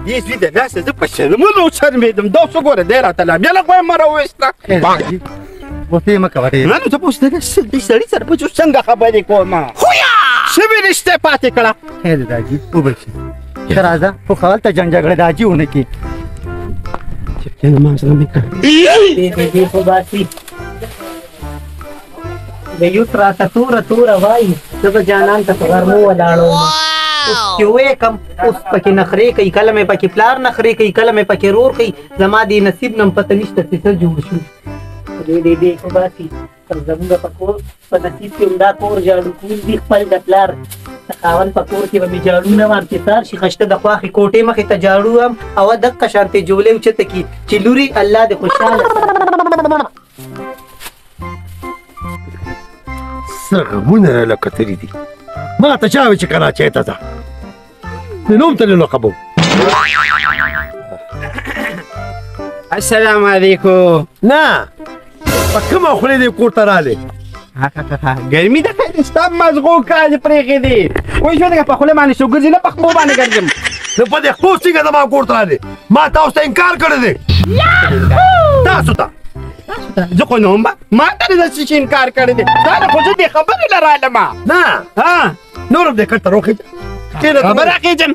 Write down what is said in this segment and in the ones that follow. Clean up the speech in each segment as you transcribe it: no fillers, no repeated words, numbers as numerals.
دې زوی د لاسه زه په شرمونو وشرمېدم دا اوس وګوره دی راته لا بیا له خوا یې مه راوویسته غوسې مه کوه ډېر نه نو ته به اوس دې سړي سره به څنګه خبرې کوم شوې رشتې پاتې کړه خیر دی داجي وبخښي ښه راځه خو هلته جنګ جګړه داجي ونه کړي چپچنه ما زغم مې کړ دې خو باسي د یوس راته توره وایي زه به جانان ته په غرمو ولاړ وم اوس چې ویې کم اوس پکې نخرې کوي کله مې پکې پلار نخرې کوي کله مې پکې رور کوي زما دې نصیب نه هم پته نشته چې څه جوړ شو دې خو باسي زمونږ په کور په نصیب کې همدا کور جاړو کول دي خپل د پلار د خاوند په کور کې به مې جاړو نه وم چې سار شي خشته د خواښې کوټې مخې ته جاړو هم او دقه شانتې جولې اوچته کړي چې لوري الله دې خوشحاله څه غمونه راله کتلي دي ما ته چا وایي چې کراچۍ ته ځه د نوم تللو خبر السلام علیکم نه په کومه خولې دې کور ته رالې ګرمي ده خیر ستا مزغو کالې پرېښې دي وایي شو په خوله باندې شو ګرځي نه په خپو باندې ګرځم نو په دې خپو څنګه زما کور ته رالې ما تاسو ته انکار کړی دی تاسو ته زه خو نه وم ما ته نه داسې شي انکار کړی دی تا نه خو زه دې خبرې نه رالم نه نور هم دې کټ ته روخېږه خبر اخیجم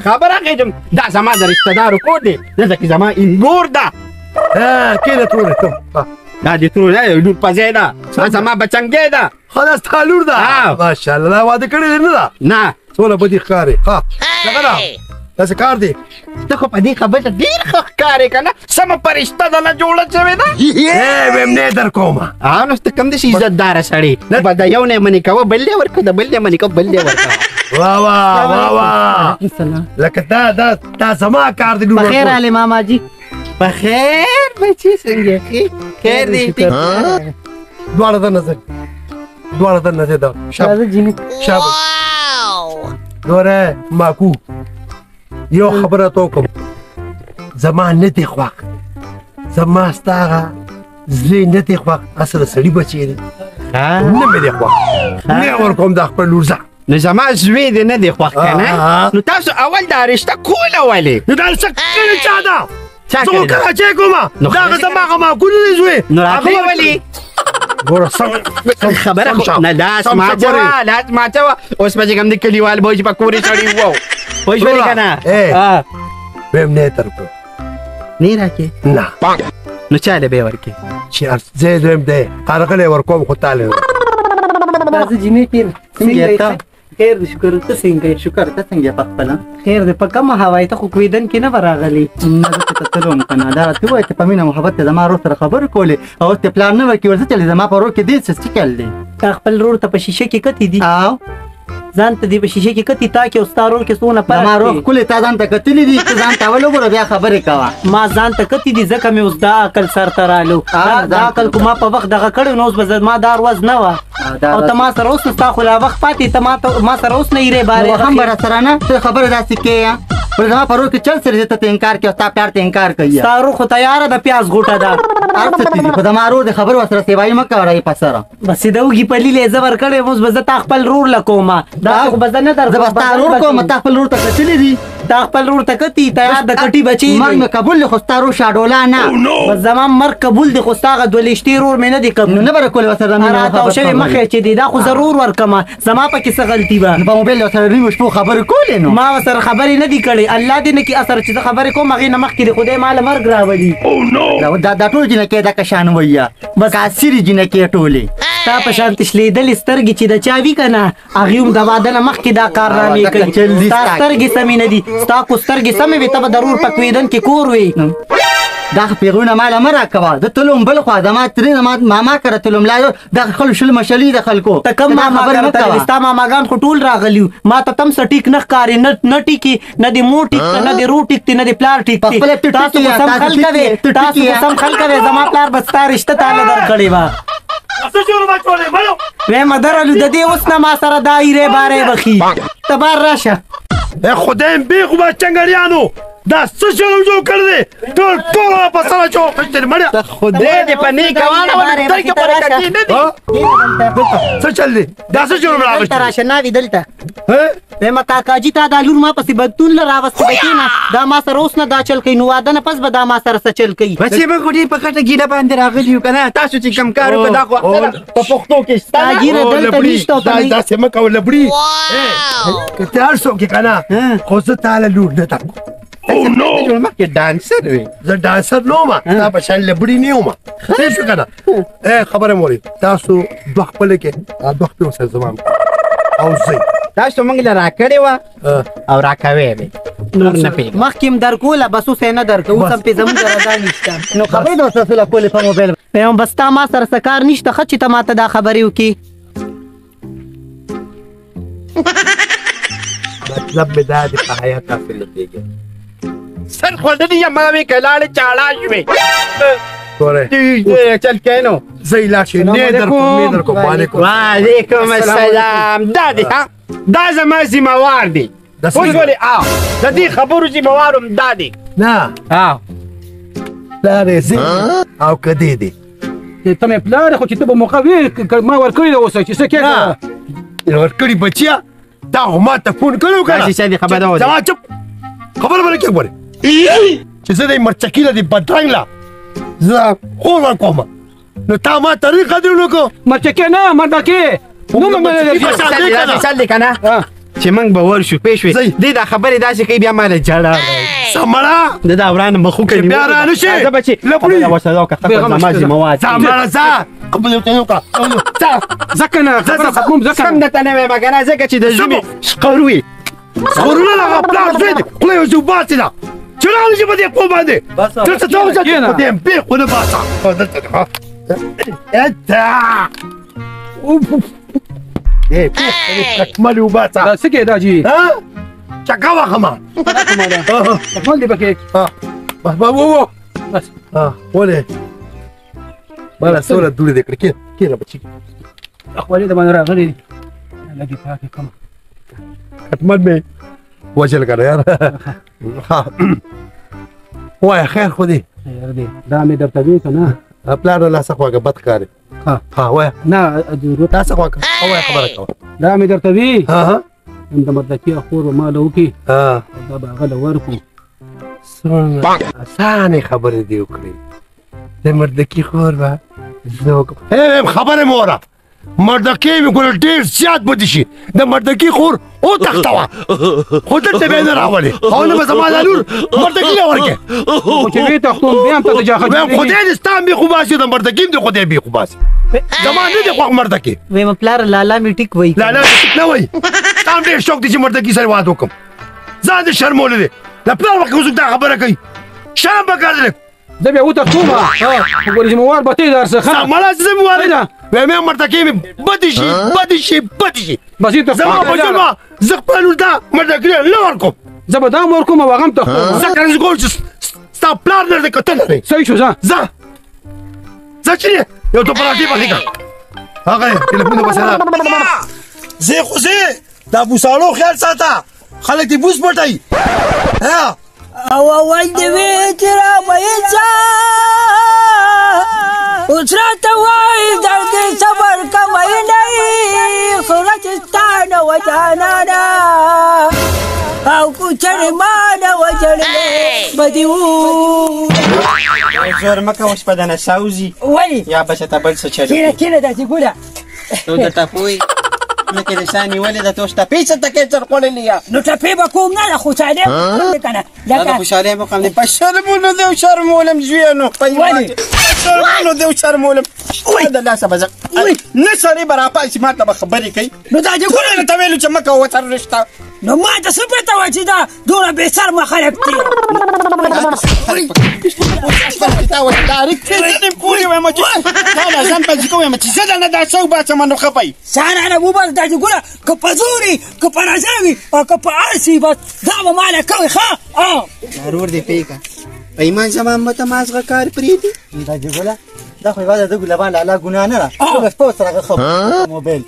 خبر اخیجم دا زما د رشته دارو کور دی دلته کې زما انګور ده کېنه تورې ته دا دې ترور دی لور پځی ده دا زما بچنګې ده ښه دا ستا لور ده ماشاءالله دا واده کړې دی نه ده نه څومره بدي ښکارې ښه دغه ده داسې کار دی ته خو په دې خبره ډېر ښه ښکارې که نه سمه په رشته ده نه جوړه شوې ده ویم نه در کومه نو ته کوم داسې عزتداره سړی نه به د یو نه یې منې کوه بل دې ورکړه د بل دې منې کوه بل دې ورکوه واه لکه دا زما کار دی په خیر علي ماما جي په خیر بچي څنګه خیر دی دواړه د نظر ده شابه دوره ماکو یو خبره تو کوم زما نه دی خوښ زما ستا هغه زړه نه دی خوښ اصله سړي بچی دی نه مې دی خوښ نه ورکوم دا خپل لور ځه نو زما زوی دې نه دی خوښ که نه نو تاسو اول دا رشته کوله ولې نو دا رشته کړې چا ده زه خو کراچۍ کومه دا هغه زما هغه ماکو نه دی زوی نو راته یې ولې ګوره خبره خو نه لاس ماچوه اوس به چې کوم د کلیوال به چې په کورې سړي وو پوه شولې که نه ویم نه یې درکړو نه یې راکې نه نو چاله به یې ورکې چې زه دویم دی قرغلی ورکوم خو تاله راځه جینۍ پیر څنګه خیر دی شکر ته څنګه یې شکر ته څنګه یې په خپله خیر دی په کومه هوایي ته خو کویدن کې نه به راغلی نه زه چې ته تلم که نه دا راته ووایه چې په مینه محبت یې زما ورور سره خبرې کولې او اوس یې پلان نه ورکړي ورځه چلې زما په ورور کې دې څه چل دی تا خپل ورور ته په شیشه کې کتې دي او ځان ته دې په شیشه کې کتې تا کې او ستا ورور کې څونه فرق زما ورور ښکلې تا ځان ته کتلي دي ته ځان ته اول وګوره بیا خبرې کوه ما ځان ته کتې دي ځکه مې اوس دا عقل سر ته رالو دا عقل خو ما په وخت دغه کړی نو اوس به ما دا ورځ نه وه او ته ما سره اوس ستا خو لا وخت پاتې ته ما سره اوس نه یې بارې هم به راسره نه ته خبره داسې کوې پر زما په ورور کې چل سره ته انکار کوي او ستا پلار ته انکار کوي ستا ورور خو تیاره د پیاز غوټه ده هر څه دي خو زما ورور د خبرې ورسره سیوایي مه کوه رايې په سره بس د اوږې په لیلې زه ورکړی اوس به زه تا خپل ورور له کومه دا خو به زه نه زه به ستا ورور کوم تا خپل ورور ته کتلي دي تا خپل ورور ته کتي تیار د کټي بچي مرګ مې قبول دی خو ستا ورور شاډولا نه بس زما مرګ قبول دی خو ستا هغه دوه لېشتې ورور مې نه دی قبول نو نه به راکولې ورسره راته او شوې مخې چې دی دا خو ضرور ورکمه زما پکې څه غلطي به په موبایل ورسره نیمو شپو خبرې کولې نو ما ورسره خبرې نه دي کړې الله دې نه کړي اثر چې زه خبرې کوم هغې نه مخکې د خدای ماله مرګ راولي دا ټول جینکې دا کشان وایه بس کاسرې جینکې ټولې ستا په شان تشلېدلې سترګې چې د چا وي که نه هغې هم د واده نه مخکې دا کارنامې کوي ستا سترګې سمې نه دي ستا خو سترګې سمې وي ته به ضرور په کویدن کې کور وي دا پیغونه ماله مه راکوه زه تلم بل خوا زما ترې زما ماما کره تلم لا دغه خلک شل مشلي د خلکو ته کوم ماماګان ته ستا ماماګان خو ټول راغلي ما ته تم څه ټیک نه ښکاري نه ټیکي نه د مور ټیک نه د رور ټیک نه د پلار ټیک تاسو سم خلک وې زما پلار به ستا رشته تاله درکړې وه وې مدرلو د دې اوس نه ما سره دا ایرې بارې بخي ته بار راشه خدایم بیخو به چنګړیانو دا څه چلو جوړ کړ دې ټول په سره چوک کړې مړ خدای دې په نیک وانه ولې تر کې برکت نه دي څه چل دې دا څه جوړ راغلی دلته راشه ناوي دلته ها وایم کاکاجي تا دا لور ما پسې بدتون له راوستې ده کېنه دا ما سره اوس نه دا چل کوي نو واده نه پس به دا ما سره څه چل کوي بچې به ګوډې په کټه ګیله باندې راغلي یو که نه تاسو چې کوم کار وکړو دا خو په پښتو کې شته دا ګیره دلته نشته او که نه داسې مه کوه لبړي که ته هر څوک یې که نه خو زه تاله لور نه درکوم مخکې ډانسر وي زه ډانسر نه وم تا په شان لبړي نه وم صحیح شو که نه خبره مورې تاسو دوه خپله کې دوه خپلې ورسره زما او زه تاسو موږ له راکړې وه او راکوې مې نور نه پوهېږم مخکې م درکوله بس اوس یې نه درکوه اوس هم پې زموږ رضا نشته نو خبرې د ورسره سوله کولې په موبایل وایم بس تا ما سره څه کار نشته ښه چې ته ما ته دا خبرې وکړې مطلب مې دا دی په حیات تاسې نه کېږي سر خوړلي یم ما مې که لاړې چاړه شوې ګورئ چل کینو زه یې لاړ شي نه درکوم وعلیکم وعلیکم السلام دا دی ها دا زما ذمهوار دی اوس ولې د دې خبرو ذمهوار هم دا دی نه پلار یې زه او که دی دی ته مې پلار خو چې ته به موقع وي ما ورکړې ده اوس چې څه کېږي ورکړي بچیا دا خو ما ته فون کړی و که نه داسې شی خبره وه زما چپ خبره به نه کوې ګورې چې زه د مرچکي له دې بدرنګ له زه خور ورکوم نو تا ما طریق قدر نه کو مرچکې نه مردکې نوم مې چل دی که نه چې موږ به ورشو پوه شوې دې دا خبرې داسې کوي بیا ما له جړه سمړه د دا ورانه مخو کوي بیا را نه شي لپړي ورسره وکړه زما ذمهوار سمړه ځه خبرې ورته نه وکړه ځکه نه خبره ختموم ځکه سم درته نه وایم که نه ځکه چې د ژمي شخړ وي خورونه له هغه پلار زوی دی خوله یې وباسې ده چې راغلی چې په دې پو باندې دلته ته وځه په دې بیخ ونه باسه دلته بیخ کټملې وباسه څه کې دا جي چکه وخمه کټمل دی پکې بس ولې مالا سوله دوړې دې کړې کېنه بچي اخوالي د باندې راغلي لګي پاکې کوم کټمل مې وجل کنه یار وای خیر خو دې خیر دی دا مې درته وی که نه پلار له لاسه خواږه بد ښکاري وای نه لاسه خواږه وای خبره کوه دا مې درته وی ها د مردکي خور به ما له وکړي دا به هغه له ورکړو اسانې خبرې دې وکړې د مردکي خور به زه وکړم خبرې مه وره مردکي مې ګوره ډېر زیات بدې شي د مردکي خور وتښتوه خو دلته بیا نه راولې او نه به زما دا لور مردکي نه ورکې خو چې وی تښتون بیا هم ته د جاخت وایم خدای دې ستا هم بېخ وباسي د مردکي هم دې خدای بېخ وباسي زما نه دې خوښ مردکي وایم پلار لالا مې ټیک وایي لالا مې ټیک نه وایي تا هم ډېر شوق دی چې مردکي سره واده وکړم ځان دې شرمولی دی د پلار وخت کې دا خبره کوي شرم پکار دی زه بیا وتښتوم ګورې ذمهوار به ته یې درڅخه مړه ذمهوار وایم مردکي مې بدې شي بس یې زما په جرمه زه خپله لور ته مردکي نه ورکوم زه به دا هم ورکوم او هغه هم تښتوم ځکه زه کوم چې ستا پلار نه دی که ته نه دی صحیح شو ځه ځه چې یو تو پراټې پخې کړه هغه ټلیفون دې بسې زه خو زه دا بوساړو خیال ساته خلک دې بوس پټوي او اول دې وې چې راوایي ځه اوس راته وایي دلته صبر کوئ نه خوله چې ستا نه وه جانانه او کو چړې ما نه وه جړلې به دې زور مه کوه شپه د نڅا وځي ولې یا بچه ته بل څه چلو کېنه داسې ګوله تو د ټپوی لکه د شا نیولې ده ته اوس ټپې څه ټکې څرخوړلې یا نو ټپې به کوم نه د خوشحالۍ که نه دا د خوشحالۍ مقام دی په شرمونو دې وشرمولم زویانو ولې شرمونو دې وشرمولم د لاسه به زه نه سړی به راپاسي ما ته به خبرې کوي نو دا دې ګوله ته ویلو چې مه کوه ورسره رشته نو ما ته څه پته وه چې دا دومره بې شرمه خلک دي سارا نه وبس دا چې ګوره که په زور وي که په رضا وي او که په هر څه بس دا به ماله کوي ښه ضرور دې پوهېږه په ایمان زما ته مازغه کار پرېږدي دا چې ګوله دا خو یوازې د ګلابان لالا ګناه نه ده ټوله شپه ورسره خبرې موبایل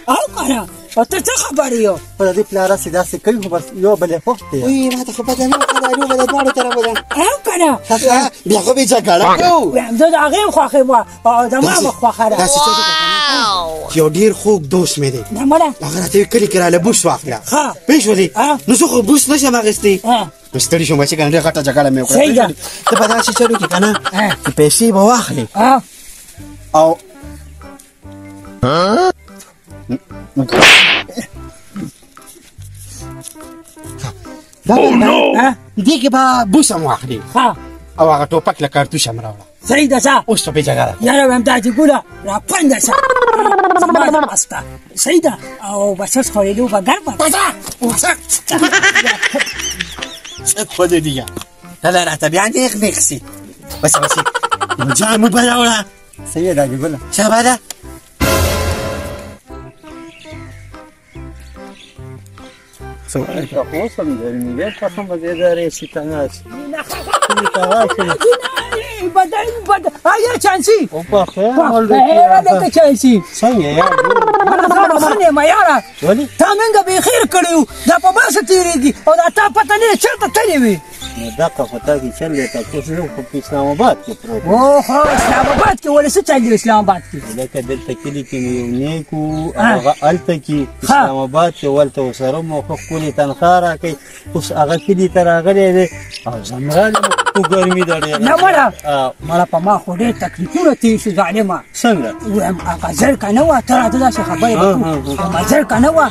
او کنه او ته څه خبرې یو خو د دې پلار هسې داسې کوي خو بس یو بل یې خوښ دی وی ما ته خو پته نه وه خبرې به د دواړو طرفه ده او کنه بیا خو بې جګړه کوو وایم زه د هغې خوښې وه او زما به خوښه ده داسې څه دي که یو ډېر خوږ دوست مې دی نه مړه هغه راته ویل کلي کې راله بوس واخله ښه پوه شولې ها. نو زه خو بوس نه شم اخیستی نو ستړي شوم چې که نه ډېره غټه جګړه مې وکړه صحیح ده. ته په داسې چلو کې که نه پیسې به واخلې او دې کې به بوس هم واخلې ښه او هغه ټوپک له کارتوش هم راوړه صحیح ده څه اوس په بې جګړه یاره وایم دا چې ګوله را پنده شه زما د مسته صحیح ده او بس اوس خورېدو به ګرمه څه خودې دي یا هله راته بیا نیغ نیغ سي بس بس نو جامو به راوړه صحیح ده حاجي ګله شابه ده اوس هم ګرمي دی قسم به دې دارې چې ته ناست بدل آیا چانسی او په خیر خیره دلته چانسی څنګه یار مړه زما ښه نه یم یاره ولې تا موږ بېخیر کړي وو دا په باسه تېرېږي او دا تا پته نه چېرته تللی وې نو دقه خو تا کې چل دی تاسو زه خو په اسلام آباد کې پروت یم. اوهو اسلام آباد کې ولې څه چل دی اسلام آباد کې لکه دلته کلي کې مې یو نیک و هغه هلته کې اسلام آباد کې ولته ورسره مو ښه ښکلې تنخوا راکوي اوس هغه کلي ته راغلی دی او زه هم رالم خو ګرمي ده ډېره نه مړه په ما خو ډېر تکلیفونه تېر شو ظالمه څنګه ویم هغه زرکه نه وه ته راته داسې خبرې وکړو هغه زرکه نه وه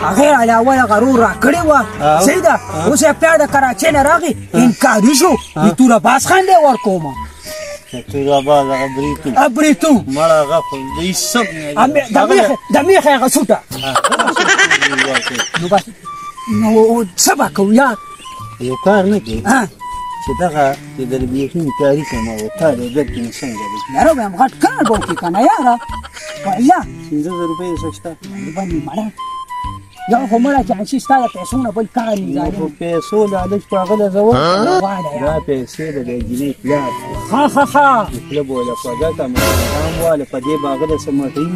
هغې علاوه هغه رور راکړې وه صحیح ده اوس یې پلار د کراچۍ نه راغی انکاري شو د توره باز خان دی ورکومه توراباز هغه بریتو بریتو مړه هغه خو د هېڅ څه د میخې هغه سوټه نو بس نو څه به کوو یار یو کار نه کوي چې دغه چې د بیخي کاري کوم او تا د درکې نه څنګه دی یاره وایم غټ کار به وکړي که نه یاره والله 15,000 روپۍ یې څه شته باندې مړه یو خو مړه چانسي ستا د پیسو نه بل کار نه په ظالم پیسو لالچ په هغه له زور واله دا یاره پیسې د دې جنۍ پلار ښه خپله به وله په ګټه مقام واله په دې به هغه د څه مټۍ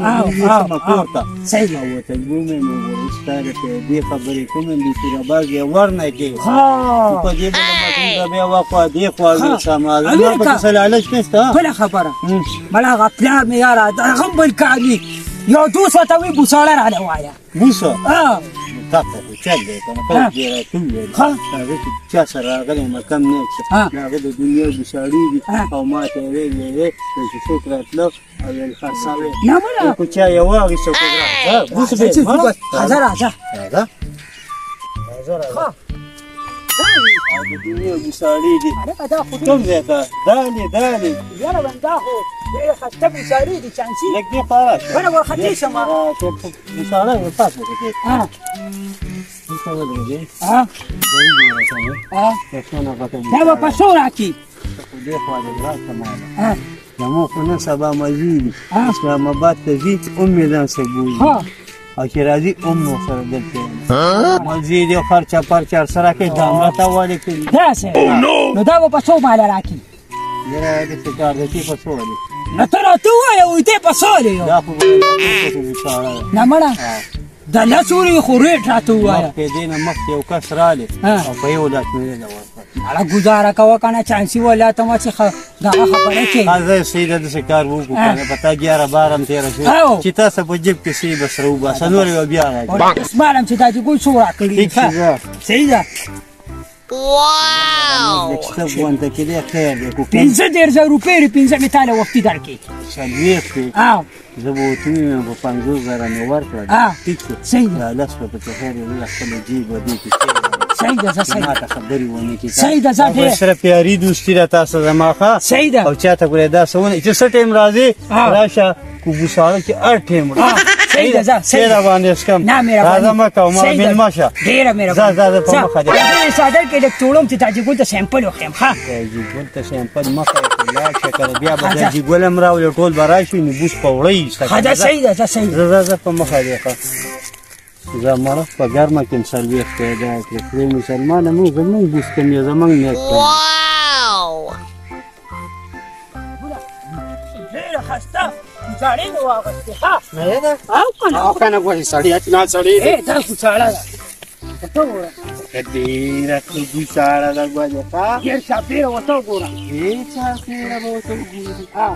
سمه کور ته صحیح او ورته ومې نو وروسته د دې خبرې کوم د توراباز یې ورنه کې په دې به له مټۍ ته بیا واخوا دې خوا وې سمه زما پکې څه لالچ نشته بله خبره مړه هغه پلار مې یاره دغه هم بل کار وي یو دوست ورته وایي بوساړه راله وایه بوسه تا ته خو چل دی که نه کله دې راټول دی هغه چې چا سره راغلی یم کم نیک شه د هغه د دنیا ګوساړي دي او ما ته یې ویلې چې څوک راتله او ویل خرڅوې نه مړه خو چا یې واخیسته خو راځه بوسه به چې راځه راځه او د دنیا ګوساړي دي کوم ځای ته دالې یاره وایم دا خو ډېره خسته بوساړي دي چانسي لږ دې خوا راشه بله ورختې شمه ګوساړی یو پاس وکړې دلته ودرېږې دا به په څو راکړي خو دې خوا د راشه ماله زموږ خو نن سبا مزي دي اسلام آباد ته ځي ام مې ځان سره بولي او چې راځي ام مو سره دلته مزي دي خرچه پرچه سره کوي دا ماته ولې کوي داسې نو دا به په څو ماله راکړي یاره داسې کار دی چې په څو دي نو ته راته ووایه وایي دی په څو دی دا خو ګوساړی نه مړه د لس ورې خو ریټ راته ووایه مخکې دې نه مخکې یو کس رالی او په یو لاس مې ویله ورکړه مړه ګزاره کوه که نه چانسي ولا ته ما چې دغه خبره کوي زه سیده داسې کار وکړو که نه په تا 11 بار هم تېره شوه چې تاسو په جیب کې سي به سره وباسه نور یې بیا راځي اسمالم چې دا چې ګل څو راکړي صحیح ده کتاب وانته کې دی خیر دی 15,000 روپۍ 15 مې تاله وختي درکړي 40 زه به ورته ووایم په 50,000 مې ورکړه ټیک شو صحیح ده لس به پکې خیر وي خپل جیب به دې کې صحیح ده زه ما ته خبرې ونه کړي صحیح ده زه ډېر سره پیاري دوستي ده تاسو زما ښه صحیح ده او چاته ګورې دا څه ونه چې څه ټایم راځي راشه کو ګوساړه کې هر ټایم صحیح ده زه صحیح ده باندې اسکم نه مهرباني راځه مه کوه ما مېلمه شه ډېره مهرباني زه په مخه دې زه څادر کې لږ توړم چې تاجي ګل ته سیمپل وښیم ښه تاجي ګل ته سیمپل مخه یې لاړ شه که بیا به تاجي ګل هم راولې ټول به راشي نو بوس په وړه یې ښه ده صحیح ده صحیح ده زه په مخه دې ښه زه مړه په ګرمه کې هم څلوېښت پیدا کړې خدای مسلمانه موږ زموږ بوس کم یې زموږ نیک خسته ګوزاړې مې واغستې ها نه ده او کنه او کنه ګورې سړی اچنا سړی دا ګوزاړه ده ته وګوره ډېره ښه ګوزاړه ده ګوډې ښه ډېر چاپېره ورته وګوره ډېر چاپېره به ورته وګورې ها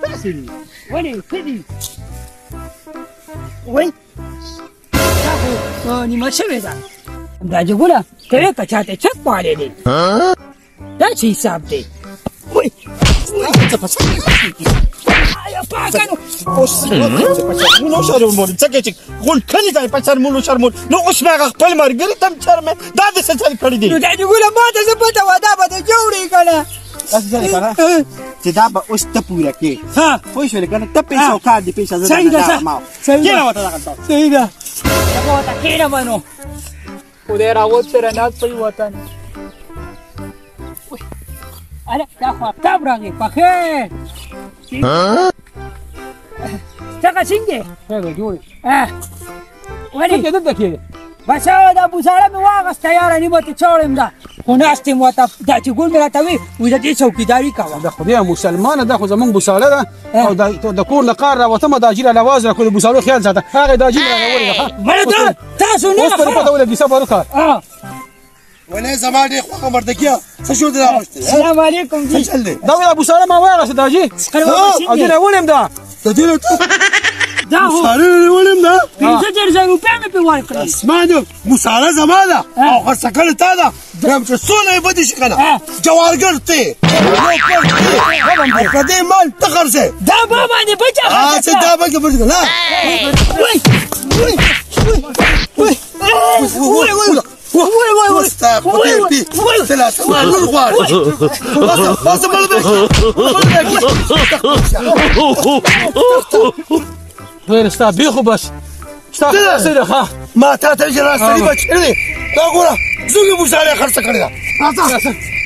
داسې دي ولې ښه دي وای دا خو نیمه شوې ده دا جګوله ته یې که چاته چک پالی دی دا څه حساب دی وای آیا پاکه نو نو شرمول څنګه چې غون کلی ځای په شرمولو شرمول نو اوس مې هغه خپل ملګري ته هم شرمې دا د څه چل کړي دي نو دا جګوله ما ته څه پته وه دا به ته جوړې که نه داسې چل که نه چې دا به اوس ته پوره کې ها پوه شولې که نه ته پیسه او کار دې پیسه زه صحیح ده صحیح کېنه ده ورته دغلته صحیح ده دغه ورته کښېنه نو خدای راوسته راناز په وطن اره دا خو افتاب راغی پخیر څنګه څنګه څنګه جوړې ولې څنګه دلته کېږي بس دا بوساړه مې واغسته یاره نیمه ته چوړم ده خو ناست یم ورته دا چې ګل مې راته وي وایي د دې څوکیداري کوه دا خدای مسلمانه دا خو زمونږ بوساړه ده او د کور له قار راوتمه دا جیره اواز راکړو د بوساړو خیال ساته هغه دا جیره راغورې ده مړه تاسو نه اوس په پته ولګي صبر وکړه ولې زما ډېر خوښه مردکیه څه شو دې راوښتې السلام علیکم جی چل دی دا ولا بوساړه ما واغسته دا جی او جیره ولیم دا ته دې دا هو ساره ولیم دا 5,000 روپۍ مې پرې ورکړې اسمانو مساله زما ده او خرڅه کړې تا ده بیا چې څونه یې بدې شي که نه جوارګر ته په دې مال ته خرڅې دا به باندې بچه چې دا به کې بچه نه وستا خدای دې ثلاثه مالور غواړي بس مال به غیر ستا بیخو بس ستا سره ها ما تا ته چې راستنی بچ کړی دا ګوره زوږ بوساړه خرڅ کړی دا راځه